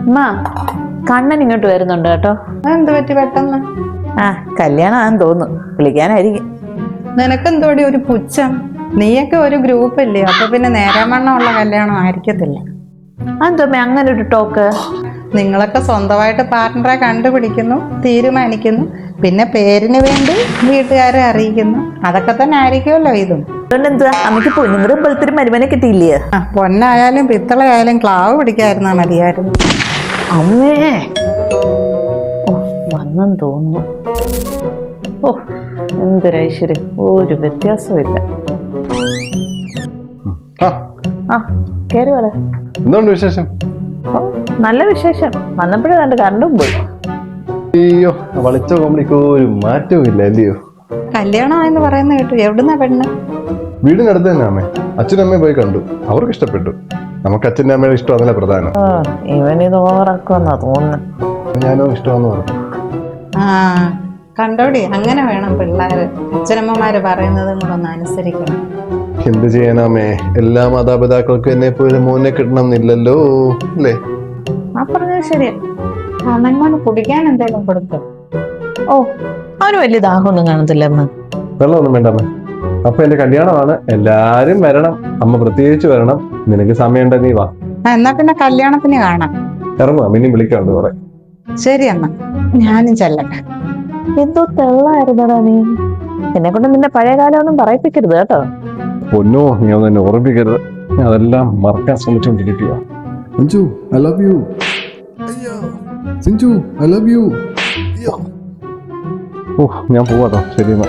അമ്മ കണ്ണൻ ഇങ്ങോട്ട് വരുന്നുണ്ട് കേട്ടോ. അതെന്ത് പറ്റി പെട്ടെന്ന്? കല്യാണമാണെന്ന് തോന്നുന്നു, വിളിക്കാനായിരിക്കും. നിനക്കെന്തോടി ഒരു പുച്ഛം? നീയൊക്കെ ഒരു ഗ്രൂപ്പല്ലേ, അപ്പൊ പിന്നെ നേരാമണ്ണമുള്ള കല്യാണം ആയിരിക്കത്തില്ല. അതെന്തോമ്മ അങ്ങനെ ഒരു ടോക്ക്? നിങ്ങളൊക്കെ സ്വന്തമായിട്ട് പാർട്ട്ണറെ കണ്ടുപിടിക്കുന്നു, തീരുമാനിക്കുന്നു, പിന്നെ പേരിന് വേണ്ടി വീട്ടുകാരെ അറിയിക്കുന്നു. അതൊക്കെ തന്നെ ആയിരിക്കുമല്ലോ ഇതും. അതുകൊണ്ടെന്താ അമ്മയ്ക്ക് പൊന്നുമുറും പോലത്തെ മരുമനെ കിട്ടിയില്ലേ? പൊന്നായാലും പിത്തളയായാലും ക്ലാവ് പിടിക്കാതിരുന്നാ മതിയായിരുന്നു. അമ്മേ വന്നെന്ന് തോന്നുന്നു. എന്തൊരൈശ്വര്യം, ഒരു വ്യത്യാസവും ഇല്ല. കേറി വരാ. എന്തുകൊണ്ട് വിശേഷം? നല്ല വിശേഷം. വന്നപ്പോഴേ കണ്ട് കണ്ടും പോയി. അയ്യോ, വളിച്ച കോമഡിക്ക് ഒരു മാറ്റവും ഇല്ല അല്ലയോ? കല്യാണമെന്ന് പറയുന്ന കേട്ടു. എവിടുന്നാ പെണ്ണ്? വീടിനടുത്ത് തന്നെ അമ്മേ. അച്ഛനും അമ്മയും പോയി കണ്ടു, അവർക്ക് ഇഷ്ടപ്പെട്ടു. നമുക്ക് അച്ഛൻ്റെ അമ്മയുടെ ഇഷ്ടം അതല്ല പ്രധാനം. ഇവനിത് ഓവറാക്കുമെന്നാ തോന്നുന്നു. ഞാനോ ഇഷ്ടമാന്ന് പറഞ്ഞു. കണ്ടോടി, അങ്ങനെ വേണം പിള്ളേര്. അച്ഛനമ്മമാര് പറയുന്നതും കൂടെ ഒന്ന് അനുസരിക്കണം. എന്ത് ചെയ്യാനാമേ, എല്ലാ മാതാപിതാക്കൾക്കും എന്നെ പോലെ മോനെ കിട്ടണം എന്നില്ലല്ലോ അല്ലേ? ആ പറഞ്ഞത് ശരിയാ. അമ്മ കുടിക്കാൻ എന്തെങ്കിലും കൊടുക്കും. അവന് വലിയ ദാഹമൊന്നും കാണത്തില്ലെന്ന്. വെള്ളമൊന്നും വേണ്ടമ്മേ. അപ്പൊ എന്റെ കല്യാണമാണ്, എല്ലാരും വരണം. അമ്മ പ്രത്യേകിച്ച് വരണം. നിനക്ക് സമയമുണ്ട്, നീ വാ. എന്നാ പിന്നെ കല്യാണത്തിന് കാണാം. ഇറങ്ങുവാ, മിനി വിളിക്കാണ്ട് കുറെ. ശരി അമ്മ, ഞാനും ചെല്ലട്ടെ. എന്തോ തെള്ളായിരുന്നടാ നീ. എന്നെ കൊണ്ട് നിന്റെ പഴയ കാലം ഒന്നും പറയിപ്പിക്കരുത് കേട്ടോ. പൊന്നോ, നീ ഒന്നും എന്നെ ഓർമ്മിക്കരുത്. ഞാൻ അതെല്ലാം മറക്കാൻ ശ്രമിച്ചുകൊണ്ടിരിക്കുക. Anju, I love you. Sinju, I love you. ഞാൻ പോവാട്ടോ. ശരി എന്നാ.